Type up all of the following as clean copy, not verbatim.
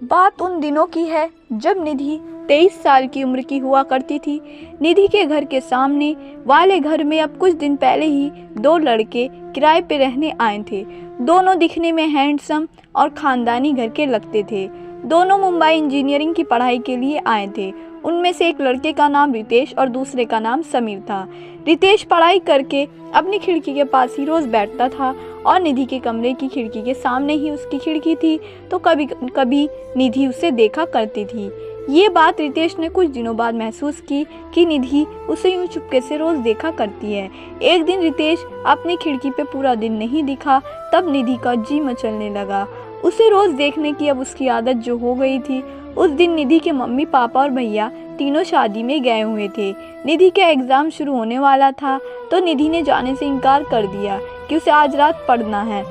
बात उन दिनों की है जब निधि 23 साल की उम्र की हुआ करती थी। निधि के घर के सामने वाले घर में अब कुछ दिन पहले ही दो लड़के किराए पे रहने आए थे। दोनों दिखने में हैंडसम और खानदानी घर के लगते थे। दोनों मुंबई इंजीनियरिंग की पढ़ाई के लिए आए थे। उनमें से एक लड़के का नाम रितेश और दूसरे का नाम समीर था। रितेश पढ़ाई करके अपनी खिड़की के पास ही रोज बैठता था और निधि के कमरे की खिड़की के सामने ही उसकी खिड़की थी, तो कभी कभी निधि उसे देखा करती थी। ये बात रितेश ने कुछ दिनों बाद महसूस की कि निधि उसे यूं चुपके से रोज देखा करती है। एक दिन रितेश अपनी खिड़की पे पूरा दिन नहीं दिखा, तब निधि का जी मचलने लगा। उसे रोज देखने की अब उसकी आदत जो हो गई थी। उस दिन निधि के मम्मी पापा और भैया तीनों शादी में गए हुए थे। निधि का एग्जाम शुरू होने वाला था, तो निधि ने जाने से इनकार कर दिया कि उसे आज रात पढ़ना है।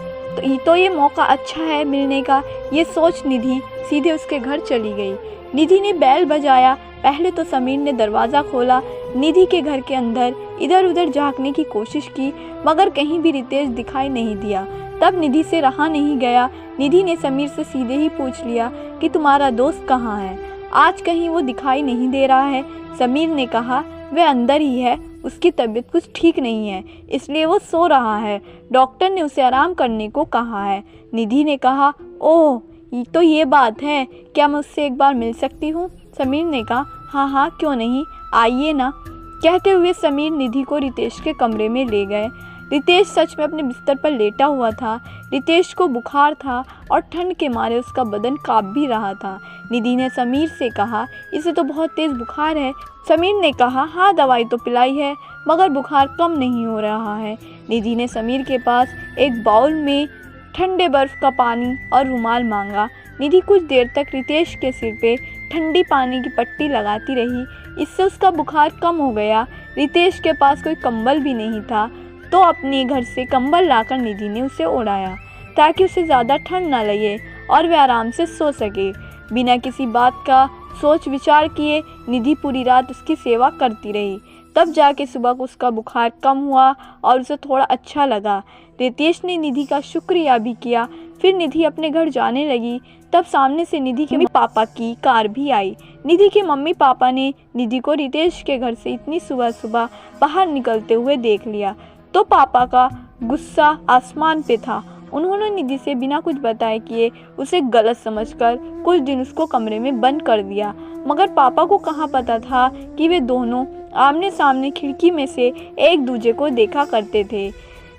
तो ये मौका अच्छा है मिलने का, ये सोच निधि सीधे उसके घर चली गई। निधि ने बैल बजाया। पहले तो समीर ने दरवाज़ा खोला। निधि के घर के अंदर इधर उधर झांकने की कोशिश की, मगर कहीं भी रितेश दिखाई नहीं दिया। तब निधि से रहा नहीं गया। निधि ने समीर से सीधे ही पूछ लिया कि तुम्हारा दोस्त कहाँ है, आज कहीं वो दिखाई नहीं दे रहा है। समीर ने कहा वह अंदर ही है, उसकी तबीयत कुछ ठीक नहीं है, इसलिए वो सो रहा है, डॉक्टर ने उसे आराम करने को कहा है। निधि ने कहा ओह तो ये बात है, क्या मैं उससे एक बार मिल सकती हूँ? समीर ने कहा हाँ हाँ क्यों नहीं, आइए ना। कहते हुए समीर निधि को रितेश के कमरे में ले गए। रितेश सच में अपने बिस्तर पर लेटा हुआ था। रितेश को बुखार था और ठंड के मारे उसका बदन कांप भी रहा था। निधि ने समीर से कहा इसे तो बहुत तेज़ बुखार है। समीर ने कहा हाँ दवाई तो पिलाई है, मगर बुखार कम नहीं हो रहा है। निधि ने समीर के पास एक बाउल में ठंडे बर्फ़ का पानी और रुमाल मांगा। निधि कुछ देर तक रितेश के सिर पे ठंडी पानी की पट्टी लगाती रही, इससे उसका बुखार कम हो गया। रितेश के पास कोई कंबल भी नहीं था, तो अपने घर से कंबल लाकर निधि ने उसे ओढ़ाया ताकि उसे ज़्यादा ठंड न लगे और वह आराम से सो सके। बिना किसी बात का सोच विचार किए निधि पूरी रात उसकी सेवा करती रही। तब जाके सुबह को उसका बुखार कम हुआ और उसे थोड़ा अच्छा लगा। रितेश ने निधि का शुक्रिया भी किया। फिर निधि अपने घर जाने लगी। तब सामने से निधि के मम्मी पापा की कार भी आई। निधि के मम्मी पापा ने निधि को रितेश के घर से इतनी सुबह सुबह बाहर निकलते हुए देख लिया, तो पापा का गुस्सा आसमान पे था। उन्होंने निधि से बिना कुछ बताए किए उसे गलत समझकर कुछ दिन उसको कमरे में बंद कर दिया। मगर पापा को कहाँ पता था कि वे दोनों आमने सामने खिड़की में से एक दूसरे को देखा करते थे।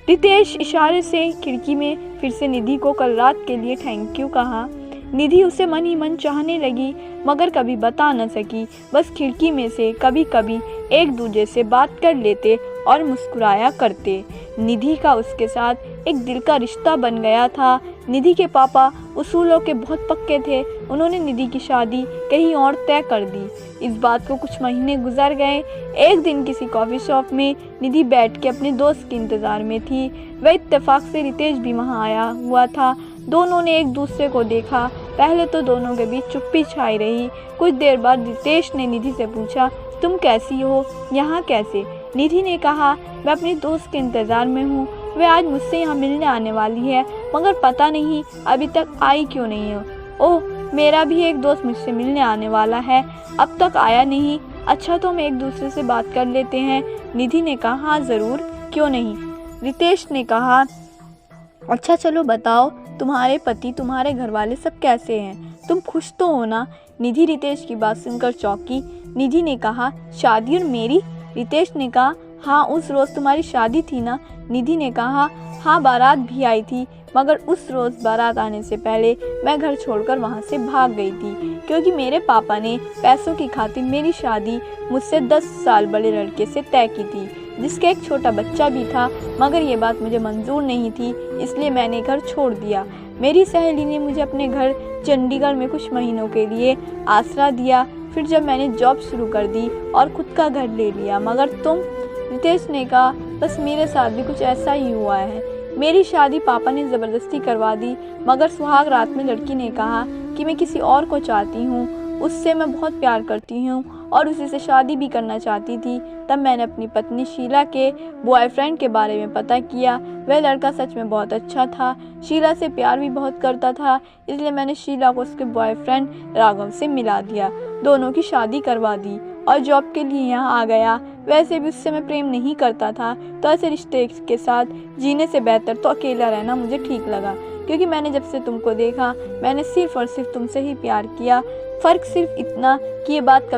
रितेश इशारे से खिड़की में फिर से निधि को कल रात के लिए थैंक यू कहा। निधि उसे मन ही मन चाहने लगी, मगर कभी बता न सकी। बस खिड़की में से कभी कभी एक दूसरे से बात कर लेते और मुस्कुराया करते। निधि का उसके साथ एक दिल का रिश्ता बन गया था। निधि के पापा उसूलों के बहुत पक्के थे। उन्होंने निधि की शादी कहीं और तय कर दी। इस बात को कुछ महीने गुजर गए। एक दिन किसी कॉफ़ी शॉप में निधि बैठ के अपने दोस्त के इंतज़ार में थी। वह इत्तेफाक से रितेश भी वहाँ आया हुआ था। दोनों ने एक दूसरे को देखा। पहले तो दोनों के बीच चुप्पी छाई रही। कुछ देर बाद रितेश ने निधि से पूछा तुम कैसी हो, यहाँ कैसे? निधि ने कहा मैं अपनी दोस्त के इंतज़ार में हूँ, वह आज मुझसे यहाँ मिलने आने वाली है, मगर पता नहीं अभी तक आई क्यों नहीं हो। ओह मेरा भी एक दोस्त मुझसे मिलने आने वाला है, अब तक आया नहीं। अच्छा तो हम एक दूसरे से बात कर लेते हैं। निधि ने कहा हाँ ज़रूर, क्यों नहीं। रितेश ने कहा अच्छा चलो बताओ तुम्हारे पति तुम्हारे घर वाले सब कैसे हैं, तुम खुश तो हो ना? निधि रितेश की बात सुनकर चौंकी। निधि ने कहा शादी और मेरी? रितेश ने कहा हाँ उस रोज़ तुम्हारी शादी थी ना? निधि ने कहा हाँ बारात भी आई थी, मगर उस रोज़ बारात आने से पहले मैं घर छोड़कर वहाँ से भाग गई थी, क्योंकि मेरे पापा ने पैसों की खातिर मेरी शादी मुझसे 10 साल बड़े लड़के से तय की थी, जिसका एक छोटा बच्चा भी था। मगर ये बात मुझे मंजूर नहीं थी, इसलिए मैंने घर छोड़ दिया। मेरी सहेली ने मुझे अपने घर चंडीगढ़ में कुछ महीनों के लिए आसरा दिया। फिर जब मैंने जॉब शुरू कर दी और खुद का घर ले लिया। मगर तुम? रितेश ने कहा बस मेरे साथ भी कुछ ऐसा ही हुआ है। मेरी शादी पापा ने ज़बरदस्ती करवा दी, मगर सुहाग रात में लड़की ने कहा कि मैं किसी और को चाहती हूँ उससे मैं बहुत प्यार करती हूँ और उसी से शादी भी करना चाहती थी। तब मैंने अपनी पत्नी शीला के बॉयफ्रेंड के बारे में पता किया। वह लड़का सच में बहुत अच्छा था, शीला से प्यार भी बहुत करता था, इसलिए मैंने शीला को उसके बॉयफ्रेंड राघव से मिला दिया, दोनों की शादी करवा दी और जॉब के लिए यहाँ आ गया। वैसे भी उससे मैं प्रेम नहीं करता था, तो ऐसे रिश्ते के साथ जीने से बेहतर तो अकेला रहना मुझे ठीक लगा, क्योंकि मैंने जब से तुमको देखा मैंने सिर्फ और सिर्फ तुमसे ही प्यार किया। फ़र्क सिर्फ इतना कि ये बात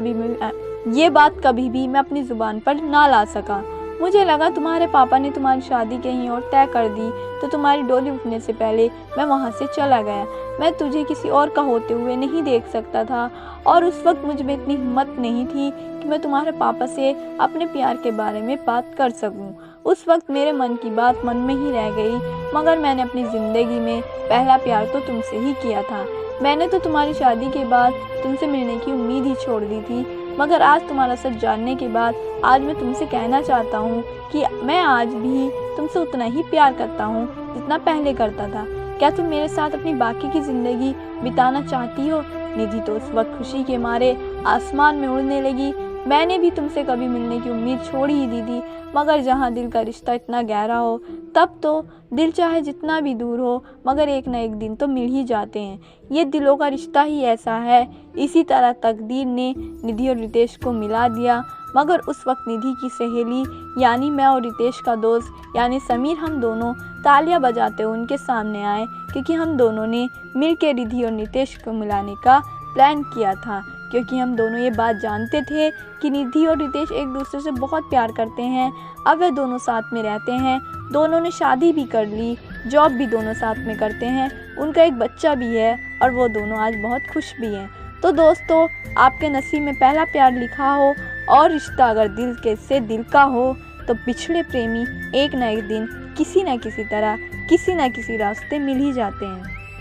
कभी भी मैं अपनी ज़ुबान पर ना ला सका। मुझे लगा तुम्हारे पापा ने तुम्हारी शादी कहीं और तय कर दी, तो तुम्हारी डोली उठने से पहले मैं वहाँ से चला गया। मैं तुझे किसी और का होते हुए नहीं देख सकता था और उस वक्त मुझ में इतनी हिम्मत नहीं थी कि मैं तुम्हारे पापा से अपने प्यार के बारे में बात कर सकूं। उस वक्त मेरे मन की बात मन में ही रह गई, मगर मैंने अपनी ज़िंदगी में पहला प्यार तो तुमसे ही किया था। मैंने तो तुम्हारी शादी के बाद तुमसे मिलने की उम्मीद ही छोड़ दी थी, मगर आज तुम्हारा सच जानने के बाद आज मैं तुमसे कहना चाहता हूँ कि मैं आज भी तुमसे उतना ही प्यार करता हूँ जितना पहले करता था। क्या तुम मेरे साथ अपनी बाकी की ज़िंदगी बिताना चाहती हो? निधि तो उस वक्त खुशी के मारे आसमान में उड़ने लगी। मैंने भी तुमसे कभी मिलने की उम्मीद छोड़ ही दी थी, मगर जहाँ दिल का रिश्ता इतना गहरा हो तब तो दिल चाहे जितना भी दूर हो मगर एक न एक दिन तो मिल ही जाते हैं। ये दिलों का रिश्ता ही ऐसा है। इसी तरह तकदीर ने निधि और रितेश को मिला दिया, मगर उस वक्त निधि की सहेली यानी मैं और रितेश का दोस्त यानी समीर, हम दोनों तालियां बजाते हुए उनके सामने आए, क्योंकि हम दोनों ने मिलकर निधि और रितेश को मिलाने का प्लान किया था। क्योंकि हम दोनों ये बात जानते थे कि निधि और रितेश एक दूसरे से बहुत प्यार करते हैं। अब वे दोनों साथ में रहते हैं, दोनों ने शादी भी कर ली, जॉब भी दोनों साथ में करते हैं, उनका एक बच्चा भी है और वो दोनों आज बहुत खुश भी हैं। तो दोस्तों, आपके नसीब में पहला प्यार लिखा हो और रिश्ता अगर दिल के से दिल का हो, तो पिछड़े प्रेमी एक न एक दिन किसी न किसी तरह किसी न किसी रास्ते मिल ही जाते हैं।